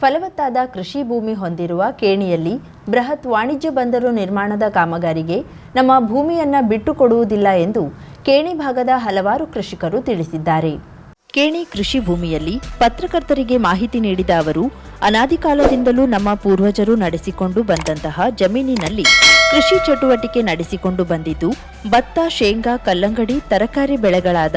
ಫಲವತ್ತಾದ ಕೃಷಿ ಭೂಮಿ ಹೊಂದಿರುವ ಕೇಣಿಯಲ್ಲಿ ಬೃಹತ್ ವಾಣಿಜ್ಯ ಬಂದರು ನಿರ್ಮಾಣದ ಕಾಮಗಾರಿಗೆ ನಮ್ಮ ಭೂಮಿಯನ್ನು ಬಿಟ್ಟುಕೊಡುವುದಿಲ್ಲ ಎಂದು ಕೇಣಿ ಭಾಗದ ಹಲವಾರು ಕೃಷಿಕರು ತಿಳಿಸಿದ್ದಾರೆ. ಕೇಣಿ ಕೃಷಿ ಭೂಮಿಯಲ್ಲಿ ಪತ್ರಕರ್ತರಿಗೆ ಮಾಹಿತಿ ನೀಡಿದ ಅವರು, ಅನಾದಿ ಕಾಲದಿಂದಲೂ ನಮ್ಮ ಪೂರ್ವಜರು ನಡೆಸಿಕೊಂಡು ಬಂದಂತಹ ಜಮೀನಿನಲ್ಲಿ ಕೃಷಿ ಚಟುವಟಿಕೆ ನಡೆಸಿಕೊಂಡು ಬಂದಿದ್ದು, ಭತ್ತ, ಶೇಂಗಾ, ಕಲ್ಲಂಗಡಿ, ತರಕಾರಿ ಬೆಳೆಗಳಾದ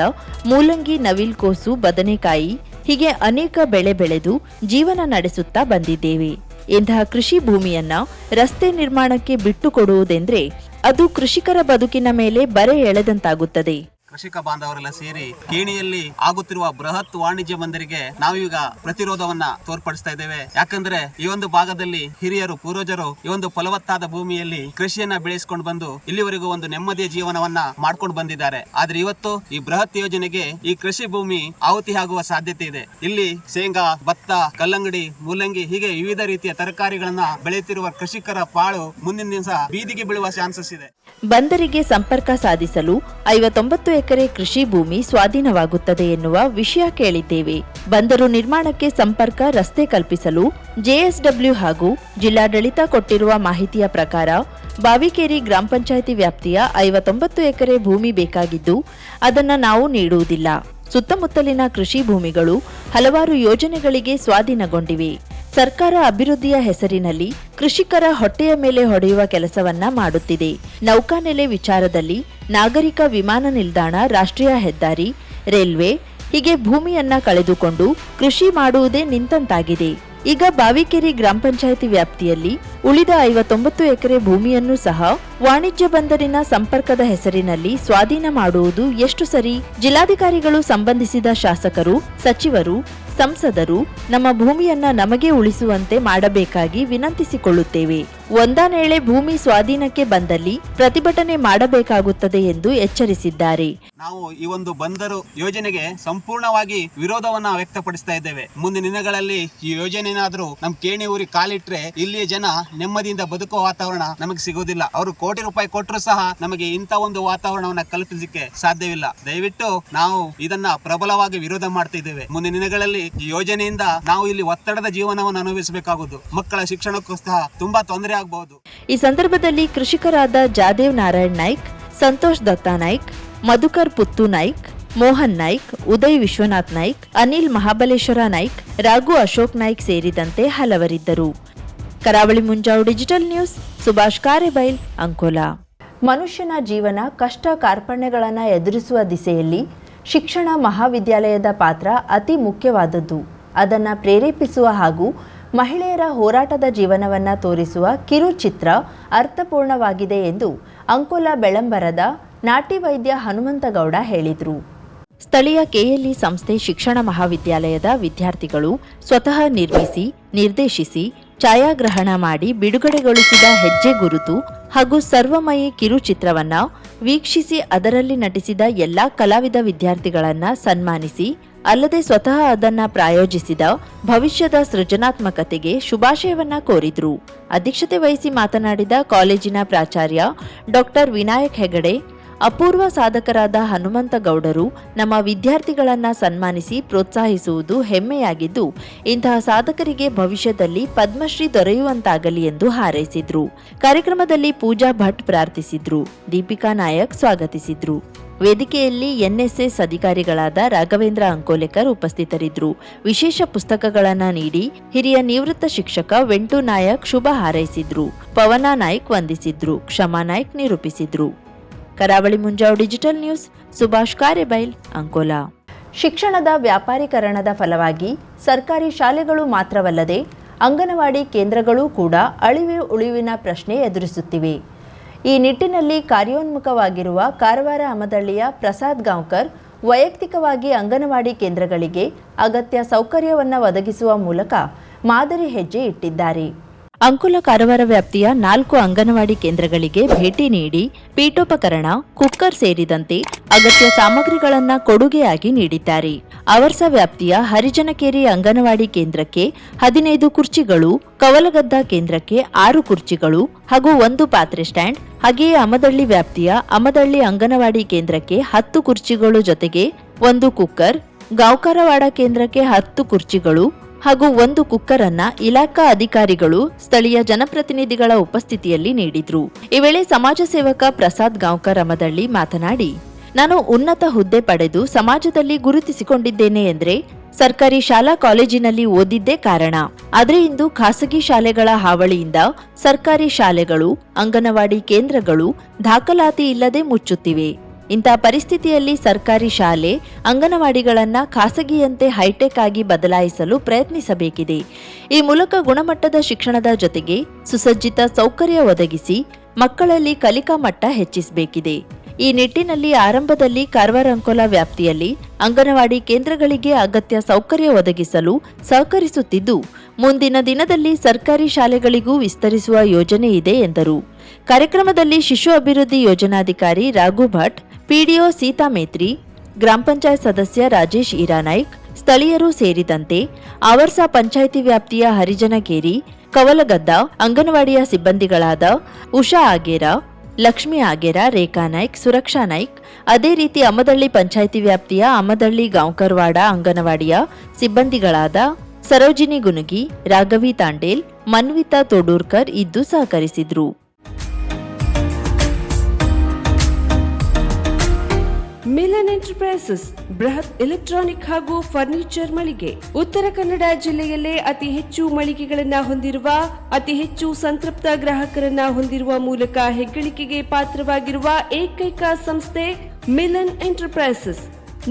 ಮೂಲಂಗಿ, ನವಿಲ್ಕೋಸು, ಬದನೆಕಾಯಿ ಹೀಗೆ ಅನೇಕ ಬೆಳೆ ಬೆಳೆದು ಜೀವನ ನಡೆಸುತ್ತಾ ಬಂದಿದ್ದೇವೆ. ಇಂತಹ ಕೃಷಿ ಭೂಮಿಯನ್ನ ರಸ್ತೆ ನಿರ್ಮಾಣಕ್ಕೆ ಬಿಟ್ಟುಕೊಡುವುದೆಂದ್ರೆ ಅದು ಕೃಷಿಕರ ಬದುಕಿನ ಮೇಲೆ ಬರೆ ಎಳೆದಂತಾಗುತ್ತದೆ. ಕೃಷಿಕ ಬಾಂಧವರೆಲ್ಲ ಸೇರಿ ಕೇಣಿಯಲ್ಲಿ ಆಗುತ್ತಿರುವ ಬೃಹತ್ ವಾಣಿಜ್ಯ ಬಂದರಿಗೆ ನಾವೀಗ ಪ್ರತಿರೋಧವನ್ನ ತೋರ್ಪಡಿಸ್ತಾ ಇದ್ದೇವೆ. ಯಾಕಂದ್ರೆ ಈ ಒಂದು ಭಾಗದಲ್ಲಿ ಹಿರಿಯರು ಪೂರ್ವಜರು ಈ ಒಂದು ಫಲವತ್ತಾದ ಭೂಮಿಯಲ್ಲಿ ಕೃಷಿಯನ್ನ ಬೆಳೆಸಿಕೊಂಡು ಬಂದು ಇಲ್ಲಿವರೆಗೂ ಒಂದು ನೆಮ್ಮದಿಯ ಜೀವನವನ್ನ ಮಾಡ್ಕೊಂಡು ಬಂದಿದ್ದಾರೆ. ಆದ್ರೆ ಇವತ್ತು ಈ ಬೃಹತ್ ಯೋಜನೆಗೆ ಈ ಕೃಷಿ ಭೂಮಿ ಆಹುತಿ ಆಗುವ ಸಾಧ್ಯತೆ ಇದೆ. ಇಲ್ಲಿ ಶೇಂಗಾ, ಭತ್ತ, ಕಲ್ಲಂಗಡಿ, ಮೂಲಂಗಿ ಹೀಗೆ ವಿವಿಧ ರೀತಿಯ ತರಕಾರಿಗಳನ್ನ ಬೆಳೆಯುತ್ತಿರುವ ಕೃಷಿಕರ ಪಾಳು ಮುಂದಿನ ದಿವಸ ಬೀದಿಗೆ ಬೀಳುವ ಚಾನ್ಸಸ್ ಇದೆ. ಬಂದರಿಗೆ ಸಂಪರ್ಕ ಸಾಧಿಸಲು 59 ಎಕರೆ ಕೃಷಿ ಭೂಮಿ ಸ್ವಾಧೀನವಾಗುತ್ತದೆ ಎನ್ನುವ ವಿಷಯ ಕೇಳಿದ್ದೇವೆ. ಬಂದರು ನಿರ್ಮಾಣಕ್ಕೆ ಸಂಪರ್ಕ ರಸ್ತೆ ಕಲ್ಪಿಸಲು ಜೆಎಸ್ಡಬ್ಲ್ಯೂ ಹಾಗೂ ಜಿಲ್ಲಾಡಳಿತ ಕೊಟ್ಟಿರುವ ಮಾಹಿತಿಯ ಪ್ರಕಾರ ಬಾವಿಕೇರಿ ಗ್ರಾಮ ಪಂಚಾಯಿತಿ ವ್ಯಾಪ್ತಿಯ 59 ಎಕರೆ ಭೂಮಿ ಬೇಕಾಗಿದ್ದು ಅದನ್ನು ನಾವು ನೀಡುವುದಿಲ್ಲ. ಸುತ್ತಮುತ್ತಲಿನ ಕೃಷಿ ಭೂಮಿಗಳು ಹಲವಾರು ಯೋಜನೆಗಳಿಗೆ ಸ್ವಾಧೀನಗೊಂಡಿವೆ. ಸರ್ಕಾರ ಅಭಿವೃದ್ಧಿಯ ಹೆಸರಿನಲ್ಲಿ ಕೃಷಿಕರ ಹೊಟ್ಟೆಯ ಮೇಲೆ ಹೊಡೆಯುವ ಕೆಲಸವನ್ನ ಮಾಡುತ್ತಿದೆ. ನೌಕಾನೆಲೆ ವಿಚಾರದಲ್ಲಿ ನಾಗರಿಕ ವಿಮಾನ ನಿಲ್ದಾಣ, ರಾಷ್ಟ್ರೀಯ ಹೆದ್ದಾರಿ, ರೈಲ್ವೆ ಹೀಗೆ ಭೂಮಿಯನ್ನ ಕಳೆದುಕೊಂಡು ಕೃಷಿ ಮಾಡುವುದೇ ನಿಂತಂತಾಗಿದೆ. ಈಗ ಬಾವಿಕೇರಿ ಗ್ರಾಮ ಪಂಚಾಯಿತಿ ವ್ಯಾಪ್ತಿಯಲ್ಲಿ ಉಳಿದ 59 ಎಕರೆ ಭೂಮಿಯನ್ನು ಸಹ ವಾಣಿಜ್ಯ ಬಂದರಿನ ಸಂಪರ್ಕದ ಹೆಸರಿನಲ್ಲಿ ಸ್ವಾಧೀನ ಮಾಡುವುದು ಎಷ್ಟು ಸರಿ? ಜಿಲ್ಲಾಧಿಕಾರಿಗಳು, ಸಂಬಂಧಿಸಿದ ಶಾಸಕರು, ಸಚಿವರು, ಸಂಸದರು ನಮ್ಮ ಭೂಮಿಯನ್ನ ನಮಗೆ ಉಳಿಸುವಂತೆ ಮಾಡಬೇಕಾಗಿ ವಿನಂತಿಸಿಕೊಳ್ಳುತ್ತೇವೆ. ಒಂದಾನೇಳೆ ಭೂಮಿ ಸ್ವಾಧೀನಕ್ಕೆ ಬಂದಲ್ಲಿ ಪ್ರತಿಭಟನೆ ಮಾಡಬೇಕಾಗುತ್ತದೆ ಎಂದು ಎಚ್ಚರಿಸಿದ್ದಾರೆ. ನಾವು ಈ ಒಂದು ಬಂದರು ಯೋಜನೆಗೆ ಸಂಪೂರ್ಣವಾಗಿ ವಿರೋಧವನ್ನ ವ್ಯಕ್ತಪಡಿಸ್ತಾ ಇದ್ದೇವೆ. ಮುಂದಿನ ದಿನಗಳಲ್ಲಿ ಈ ಯೋಜನೆನಾದ್ರೂ ನಮ್ ಕೇಣಿ ಊರಿಗೆ ಕಾಲಿಟ್ರೆ ಇಲ್ಲಿಯ ಜನ ನೆಮ್ಮದಿಯಿಂದ ಬದುಕುವ ವಾತಾವರಣ ನಮಗೆ ಸಿಗೋದಿಲ್ಲ. ಅವರು ಕೋಟಿ ರೂಪಾಯಿ ಕೊಟ್ಟರು ಸಹ ನಮಗೆ ಇಂಥ ಒಂದು ವಾತಾವರಣವನ್ನ ಕಲ್ಪಿಸಲಿಕ್ಕೆ ಸಾಧ್ಯವಿಲ್ಲ. ದಯವಿಟ್ಟು ನಾವು ಇದನ್ನ ಪ್ರಬಲವಾಗಿ ವಿರೋಧ ಮಾಡ್ತಾ ಇದ್ದೇವೆ. ಮುಂದಿನ ದಿನಗಳಲ್ಲಿ ಈ ಯೋಜನೆಯಿಂದ ನಾವು ಇಲ್ಲಿ ಒತ್ತಡದ ಜೀವನವನ್ನು ಅನುಭವಿಸಬೇಕಾಗುವುದು. ಮಕ್ಕಳ ಶಿಕ್ಷಣಕ್ಕೂ ಸಹ ತುಂಬಾ ತೊಂದರೆ ಆಗಬಹುದು. ಈ ಸಂದರ್ಭದಲ್ಲಿ ಕೃಷಿಕರಾದ ಜಾದೇವ್ ನಾರಾಯಣ್ ನಾಯ್ಕ್, ಸಂತೋಷ್ ದತ್ತಾ ನಾಯ್ಕ್, ಮಧುಕರ್ ಪುತ್ತು ನಾಯ್ಕ್, ಮೋಹನ್ ನಾಯ್ಕ್, ಉದಯ್ ವಿಶ್ವನಾಥ್ ನಾಯ್ಕ್, ಅನಿಲ್ ಮಹಾಬಲೇಶ್ವರ ನಾಯ್ಕ್, ರಾಘು ಅಶೋಕ್ ನಾಯ್ಕ್ ಸೇರಿದಂತೆ ಹಲವರಿದ್ದರು. ಕರಾವಳಿ ಮುಂಜಾವು ಡಿಜಿಟಲ್ ನ್ಯೂಸ್, ಸುಭಾಷ್ ಕಾರೆಬೈಲ್, ಅಂಕೋಲಾ. ಮನುಷ್ಯನ ಜೀವನ ಕಷ್ಟ ಕಾರ್ಪಣ್ಯಗಳನ್ನು ಎದುರಿಸುವ ದಿಸೆಯಲ್ಲಿ ಶಿಕ್ಷಣ ಮಹಾವಿದ್ಯಾಲಯದ ಪಾತ್ರ ಅತಿ ಮುಖ್ಯವಾದದ್ದು. ಅದನ್ನು ಪ್ರೇರೇಪಿಸುವ ಹಾಗೂ ಮಹಿಳೆಯರ ಹೋರಾಟದ ಜೀವನವನ್ನು ತೋರಿಸುವ ಕಿರುಚಿತ್ರ ಅರ್ಥಪೂರ್ಣವಾಗಿದೆ ಎಂದು ಅಂಕೋಲಾ ಬೆಳಂಬರದ ನಾಟಿ ವೈದ್ಯ ಹನುಮಂತಗೌಡ ಹೇಳಿದರು. ಸ್ಥಳೀಯ ಕೆಎಲ್ಇ ಸಂಸ್ಥೆ ಶಿಕ್ಷಣ ಮಹಾವಿದ್ಯಾಲಯದ ವಿದ್ಯಾರ್ಥಿಗಳು ಸ್ವತಃ ನಿರ್ಮಿಸಿ, ನಿರ್ದೇಶಿಸಿ, ಛಾಯಾಗ್ರಹಣ ಮಾಡಿ ಬಿಡುಗಡೆಗೊಳಿಸಿದ ಹೆಜ್ಜೆ ಗುರುತು ಹಾಗೂ ಸರ್ವಮಯಿ ಕಿರುಚಿತ್ರವನ್ನ ವೀಕ್ಷಿಸಿ ಅದರಲ್ಲಿ ನಟಿಸಿದ ಎಲ್ಲಾ ಕಲಾವಿದ ವಿದ್ಯಾರ್ಥಿಗಳನ್ನ ಸನ್ಮಾನಿಸಿ, ಅಲ್ಲದೆ ಸ್ವತಃ ಅದನ್ನ ಪ್ರಾಯೋಜಿಸಿದ ಭವಿಷ್ಯದ ಸೃಜನಾತ್ಮಕತೆಗೆ ಶುಭಾಶಯವನ್ನ ಕೋರಿದ್ರು. ಅಧ್ಯಕ್ಷತೆ ವಹಿಸಿ ಮಾತನಾಡಿದ ಕಾಲೇಜಿನ ಪ್ರಾಚಾರ್ಯ ಡಾಕ್ಟರ್ ವಿನಾಯಕ್ ಹೆಗಡೆ, ಅಪೂರ್ವ ಸಾಧಕರಾದ ಹನುಮಂತಗೌಡರು ನಮ್ಮ ವಿದ್ಯಾರ್ಥಿಗಳನ್ನ ಸನ್ಮಾನಿಸಿ ಪ್ರೋತ್ಸಾಹಿಸುವುದು ಹೆಮ್ಮೆಯಾಗಿದ್ದು, ಇಂತಹ ಸಾಧಕರಿಗೆ ಭವಿಷ್ಯದಲ್ಲಿ ಪದ್ಮಶ್ರೀ ದೊರೆಯುವಂತಾಗಲಿ ಎಂದು ಹಾರೈಸಿದ್ರು. ಕಾರ್ಯಕ್ರಮದಲ್ಲಿ ಪೂಜಾ ಭಟ್ ಪ್ರಾರ್ಥಿಸಿದ್ರು. ದೀಪಿಕಾ ನಾಯಕ್ ಸ್ವಾಗತಿಸಿದ್ರು. ವೇದಿಕೆಯಲ್ಲಿ ಎನ್ಎಸ್ಎಸ್ ಅಧಿಕಾರಿಗಳಾದ ರಾಘವೇಂದ್ರ ಅಂಕೋಲೆಕರ್ ಉಪಸ್ಥಿತರಿದ್ದರು. ವಿಶೇಷ ಪುಸ್ತಕಗಳನ್ನು ನೀಡಿ ಹಿರಿಯ ನಿವೃತ್ತ ಶಿಕ್ಷಕ ವೆಂಟು ನಾಯಕ್ ಶುಭ ಹಾರೈಸಿದ್ರು. ಪವನ ನಾಯ್ಕ್ ವಂದಿಸಿದ್ರು. ಕ್ಷಮಾ ನಾಯ್ಕ್ ನಿರೂಪಿಸಿದ್ರು. ಕರಾವಳಿ ಮುಂಜಾವು ಡಿಜಿಟಲ್ ನ್ಯೂಸ್, ಸುಭಾಷ್ ಕಾರೆಬೈಲ್, ಅಂಕೋಲಾ. ಶಿಕ್ಷಣದ ವ್ಯಾಪಾರೀಕರಣದ ಫಲವಾಗಿ ಸರ್ಕಾರಿ ಶಾಲೆಗಳು ಮಾತ್ರವಲ್ಲದೆ ಅಂಗನವಾಡಿ ಕೇಂದ್ರಗಳೂ ಕೂಡ ಅಳಿವು ಉಳಿವಿನ ಪ್ರಶ್ನೆ ಎದುರಿಸುತ್ತಿವೆ. ಈ ನಿಟ್ಟಿನಲ್ಲಿ ಕಾರ್ಯೋನ್ಮುಖವಾಗಿರುವ ಕಾರವಾರ ಅಮದಳ್ಳಿಯ ಪ್ರಸಾದ್ ಗಾಂವ್ಕರ್ ವೈಯಕ್ತಿಕವಾಗಿ ಅಂಗನವಾಡಿ ಕೇಂದ್ರಗಳಿಗೆ ಅಗತ್ಯ ಸೌಕರ್ಯವನ್ನು ಒದಗಿಸುವ ಮೂಲಕ ಮಾದರಿ ಹೆಜ್ಜೆ ಇಟ್ಟಿದ್ದಾರೆ. ಅಂಕೋಲಾ ಕಾರವಾರ ವ್ಯಾಪ್ತಿಯ 4 ಅಂಗನವಾಡಿ ಕೇಂದ್ರಗಳಿಗೆ ಭೇಟಿ ನೀಡಿ ಪೀಠೋಪಕರಣ, ಕುಕ್ಕರ್ ಸೇರಿದಂತೆ ಅಗತ್ಯ ಸಾಮಗ್ರಿಗಳನ್ನು ಕೊಡುಗೆಯಾಗಿ ನೀಡಿದ್ದಾರೆ. ಅವರ್ಸ ವ್ಯಾಪ್ತಿಯ ಹರಿಜನಕೇರಿ ಅಂಗನವಾಡಿ ಕೇಂದ್ರಕ್ಕೆ 15 ಕುರ್ಚಿಗಳು, ಕವಲಗದ್ದ ಕೇಂದ್ರಕ್ಕೆ 6 ಕುರ್ಚಿಗಳು ಹಾಗೂ 1 ಪಾತ್ರೆ ಸ್ಟ್ಯಾಂಡ್, ಹಾಗೆಯೇ ಅಮದಳ್ಳಿ ವ್ಯಾಪ್ತಿಯ ಅಮದಳ್ಳಿ ಅಂಗನವಾಡಿ ಕೇಂದ್ರಕ್ಕೆ 10 ಕುರ್ಚಿಗಳು ಜೊತೆಗೆ 1 ಕುಕ್ಕರ್, ಗಾಂವ್ಕರವಾಡ ಕೇಂದ್ರಕ್ಕೆ 10 ಕುರ್ಚಿಗಳು, ಹಾಗೂ 1 ಕುಕ್ಕರ್ ಅನ್ನ ಇಲಾಖಾ ಅಧಿಕಾರಿಗಳು ಸ್ಥಳೀಯ ಜನಪ್ರತಿನಿಧಿಗಳ ಉಪಸ್ಥಿತಿಯಲ್ಲಿ ನೀಡಿದ್ರು. ಈ ವೇಳೆ ಸಮಾಜ ಸೇವಕ ಪ್ರಸಾದ್ ಗಾಂವ್ಕರ್ ಅಮದಳ್ಳಿ ಮಾತನಾಡಿ, ನಾನು ಉನ್ನತ ಹುದ್ದೆ ಪಡೆದು ಸಮಾಜದಲ್ಲಿ ಗುರುತಿಸಿಕೊಂಡಿದ್ದೇನೆ ಎಂದ್ರೆ ಸರ್ಕಾರಿ ಶಾಲಾ ಕಾಲೇಜಿನಲ್ಲಿ ಓದಿದ್ದೇ ಕಾರಣ. ಆದ್ರೆ ಇಂದು ಖಾಸಗಿ ಶಾಲೆಗಳ ಹಾವಳಿಯಿಂದ ಸರ್ಕಾರಿ ಶಾಲೆಗಳು, ಅಂಗನವಾಡಿ ಕೇಂದ್ರಗಳು ದಾಖಲಾತಿ ಇಲ್ಲದೆ ಮುಚ್ಚುತ್ತಿವೆ. ಇಂಥ ಪರಿಸ್ಥಿತಿಯಲ್ಲಿ ಸರ್ಕಾರಿ ಶಾಲೆ, ಅಂಗನವಾಡಿಗಳನ್ನ ಖಾಸಗಿಯಂತೆ ಹೈಟೆಕ್ ಆಗಿ ಬದಲಾಯಿಸಲು ಪ್ರಯತ್ನಿಸಬೇಕಿದೆ. ಈ ಮೂಲಕ ಗುಣಮಟ್ಟದ ಶಿಕ್ಷಣದ ಜೊತೆಗೆ ಸುಸಜ್ಜಿತ ಸೌಕರ್ಯ ಒದಗಿಸಿ ಮಕ್ಕಳಲ್ಲಿ ಕಲಿಕಾ ಮಟ್ಟ ಹೆಚ್ಚಿಸಬೇಕಿದೆ. ಈ ನಿಟ್ಟಿನಲ್ಲಿ ಆರಂಭದಲ್ಲಿ ಕಾರವಾರ ಅಂಕೋಲಾ ವ್ಯಾಪ್ತಿಯಲ್ಲಿ ಅಂಗನವಾಡಿ ಕೇಂದ್ರಗಳಿಗೆ ಅಗತ್ಯ ಸೌಕರ್ಯ ಒದಗಿಸಲು ಸಹಕರಿಸುತ್ತಿದ್ದು, ಮುಂದಿನ ದಿನದಲ್ಲಿ ಸರ್ಕಾರಿ ಶಾಲೆಗಳಿಗೂ ವಿಸ್ತರಿಸುವ ಯೋಜನೆ ಇದೆ ಎಂದರು. ಕಾರ್ಯಕ್ರಮದಲ್ಲಿ ಶಿಶು ಅಭಿವೃದ್ಧಿ ಯೋಜನಾಧಿಕಾರಿ ರಾಘು ಭಟ್, ಪಿಡಿಒ ಸೀತಾ ಮೇತ್ರಿ, ಗ್ರಾಮ ಪಂಚಾಯತ್ ಸದಸ್ಯ ರಾಜೇಶ್ ಇರಾನಾಯ್ಕ್, ಸ್ಥಳೀಯರು ಸೇರಿದಂತೆ ಆವರ್ಸ ಪಂಚಾಯಿತಿ ವ್ಯಾಪ್ತಿಯ ಹರಿಜನಗೇರಿ, ಕವಲಗದ್ದ ಅಂಗನವಾಡಿಯ ಸಿಬ್ಬಂದಿಗಳಾದ ಉಷಾ ಆಗೇರ, ಲಕ್ಷ್ಮಿ ಆಗೇರ, ರೇಖಾ ನಾಯ್ಕ್, ಸುರಕ್ಷಾ ನಾಯ್ಕ್, ಅದೇ ರೀತಿ ಅಮದಳ್ಳಿ ಪಂಚಾಯಿತಿ ವ್ಯಾಪ್ತಿಯ ಅಮದಳ್ಳಿ ಗಾಂವ್ಕರ್ವಾಡ ಅಂಗನವಾಡಿಯ ಸಿಬ್ಬಂದಿಗಳಾದ ಸರೋಜಿನಿ ಗುನುಗಿ, ರಾಘವಿ ತಾಂಡೇಲ್, ಮನ್ವಿತಾ ತೋಡೂರ್ಕರ್ ಇದ್ದು ಸಹಕರಿಸಿದ್ರು. ಮಿಲನ್ ಎಂಟರ್ಪ್ರೈಸಸ್ ಬೃಹತ್ ಎಲೆಕ್ಟ್ರಾನಿಕ್ ಹಾಗೂ ಫರ್ನಿಚರ್ ಮಳಿಗೆ. ಉತ್ತರ ಕನ್ನಡ ಜಿಲ್ಲೆಯಲ್ಲೇ ಅತಿ ಹೆಚ್ಚು ಮಳಿಗೆಗಳನ್ನ ಹೊಂದಿರುವ, ಅತಿ ಹೆಚ್ಚು ಸಂತೃಪ್ತ ಗ್ರಾಹಕರನ್ನ ಹೊಂದಿರುವ ಮೂಲಕ ಹೆಗ್ಗಳಿಕೆಗೆ ಪಾತ್ರವಾಗಿರುವ ಏಕೈಕ ಸಂಸ್ಥೆ ಮಿಲನ್ ಎಂಟರ್ಪ್ರೈಸಸ್.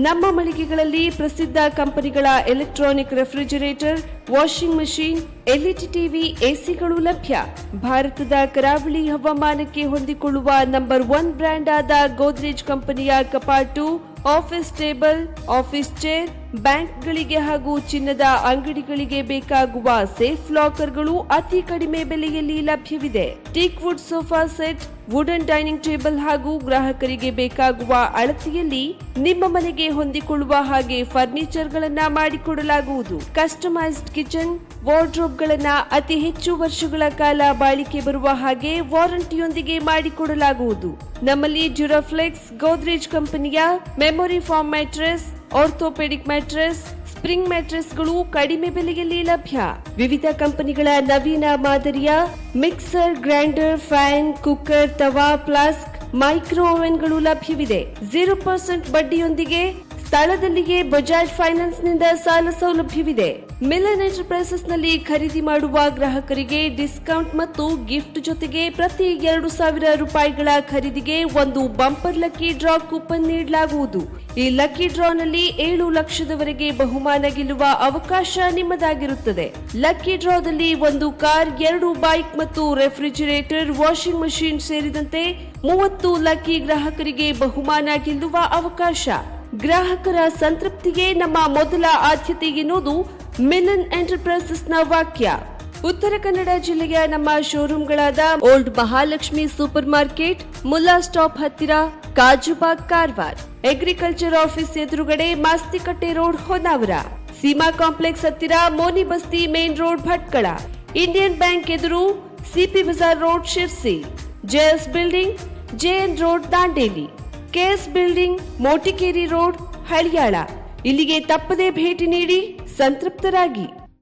ನಮ್ಮ ಮಳಿಗೆಗಳಲ್ಲಿ ಪ್ರಸಿದ್ಧ ಕಂಪನಿಗಳ electronic refrigerator, washing machine, LED TV, ಎಸಿಗಳು ಲಭ್ಯ. ಭಾರತದ ಕರಾವಳಿ ಹವಾಮಾನಕ್ಕೆ ಹೊಂದಿಕೊಳ್ಳುವ ನಂಬರ್ 1 ಬ್ರ್ಯಾಂಡ್ ಆದ ಗೋದ್ರೇಜ್ ಕಂಪನಿಯ ಕಪಾಟು, ಆಫೀಸ್ ಟೇಬಲ್, ಆಫೀಸ್ ಚೇರ್, ಬ್ಯಾಂಕ್ಗಳಿಗೆ ಹಾಗೂ ಚಿನ್ನದ ಅಂಗಡಿಗಳಿಗೆ ಬೇಕಾಗುವ ಸೇಫ್ ಲಾಕರ್ಗಳು ಅತಿ ಕಡಿಮೆ ಬೆಲೆಯಲ್ಲಿ ಲಭ್ಯವಿದೆ. Teak wood sofa set, wooden dining table ಹಾಗೂ ಗ್ರಾಹಕರಿಗೆ ಬೇಕಾಗುವ ಅಳತೆಯಲ್ಲಿ ನಿಮ್ಮ ಮನೆಗೆ ಹೊಂದಿಕೊಳ್ಳುವ ಹಾಗೆ ಫರ್ನಿಚರ್ ಗಳನ್ನ ಮಾಡಿಕೊಡಲಾಗುವುದು. ಕಸ್ಟಮೈಸ್ಡ್ ಕಿಚನ್, ವಾರ್ಡ್ರೋಬ್ ಗಳನ್ನ ಅತಿ ಹೆಚ್ಚು ವರ್ಷಗಳ ಕಾಲ ಬಾಳಿಕೆ ಬರುವ ಹಾಗೆ ವಾರಂಟಿಯೊಂದಿಗೆ ಮಾಡಿಕೊಡಲಾಗುವುದು. ನಮ್ಮಲ್ಲಿ ಡ್ಯೂರಾಫ್ಲೆಕ್ಸ್, ಗೋದ್ರೇಜ್ ಕಂಪನಿಯ memory foam mattress, orthopedic mattress, spring ಮ್ಯಾಟ್ರೆಸ್ಗಳು ಕಡಿಮೆ ಬೆಲೆಯಲ್ಲಿ ಲಭ್ಯ. ವಿವಿಧ ಕಂಪನಿಗಳ ನವೀನ ಮಾದರಿಯ ಮಿಕ್ಸರ್, ಗ್ರೈಂಡರ್, ಫ್ಯಾನ್, ಕುಕ್ಕರ್, ತವಾ, ಫ್ಲಾಸ್ಕ್, ಮೈಕ್ರೋ ಓವೆನ್ಗಳು ಲಭ್ಯವಿದೆ. 0% ಬಡ್ಡಿಯೊಂದಿಗೆ ಸ್ಥಳದಲ್ಲಿಯೇ ಬಜಾಜ್ ಫೈನಾನ್ಸ್ ನಿಂದ ಸಾಲ ಸೌಲಭ್ಯವಿದೆ. ಮಿಲನ್ ಎಂಟರ್ಪ್ರೈಸಸ್ ನಲ್ಲಿ ಖರೀದಿ ಮಾಡುವ ಗ್ರಾಹಕರಿಗೆ ಡಿಸ್ಕೌಂಟ್ ಮತ್ತು ಗಿಫ್ಟ್ ಜೊತೆಗೆ ಪ್ರತಿ 2,000 ರೂಪಾಯಿಗಳ ಖರೀದಿಗೆ ಒಂದು ಬಂಪರ್ ಲಕ್ಕಿ ಡ್ರಾ ಕೂಪನ್ ನೀಡಲಾಗುವುದು. ಈ ಲಕ್ಕಿ ಡ್ರಾ ನಲ್ಲಿ 7 ಲಕ್ಷದವರೆಗೆ ಬಹುಮಾನ ಗೆಲ್ಲುವ ಅವಕಾಶ ನಿಮ್ಮದಾಗಿರುತ್ತದೆ. ಲಕ್ಕಿ ಡ್ರಾದಲ್ಲಿ 1 ಕಾರ್, 2 ಬೈಕ್ ಮತ್ತು ರೆಫ್ರಿಜರೇಟರ್, ವಾಷಿಂಗ್ ಮಷೀನ್ ಸೇರಿದಂತೆ 30 ಲಕ್ಕಿ ಗ್ರಾಹಕರಿಗೆ ಬಹುಮಾನ ಗೆಲ್ಲುವ ಅವಕಾಶ. ಗ್ರಾಹಕರ ಸಂತೃಪ್ತಿಗೆ ನಮ್ಮ ಮೊದಲ ಆದ್ಯತೆ ಎನ್ನುವುದು ಮಿಲನ್ ಎಂಟರ್ಪ್ರೈಸಸ್ ನ ವಾಕ್ಯ. ಉತ್ತರ ಕನ್ನಡ ಜಿಲ್ಲೆಯ ನಮ್ಮ ಶೋರೂಮ್ಗಳಾದ old Mahalakshmi super market, Mulla stop ಹತ್ತಿರ, ಕಾಜುಬಾಗ್ ಕಾರವಾರ, ಅಗ್ರಿಕಲ್ಚರ್ ಆಫೀಸ್ ಎದುರುಗಡೆ ಮಾಸ್ತಿಕಟ್ಟೆ ರೋಡ್ ಹೊನ್ನಾವರ, ಸೀಮಾ ಕಾಂಪ್ಲೆಕ್ಸ್ ಹತ್ತಿರ Moni Basti main road Bhatkal, Indian bank ಎದುರು CP Bazar road Sirsi, JS building JN road Dandeli, KS building Motikeri road Haliyal. ಇಲ್ಲಿಗೆ ತಪ್ಪದೇ ಭೇಟಿ ನೀಡಿ ಸಂತೃಪ್ತರಾಗಿ.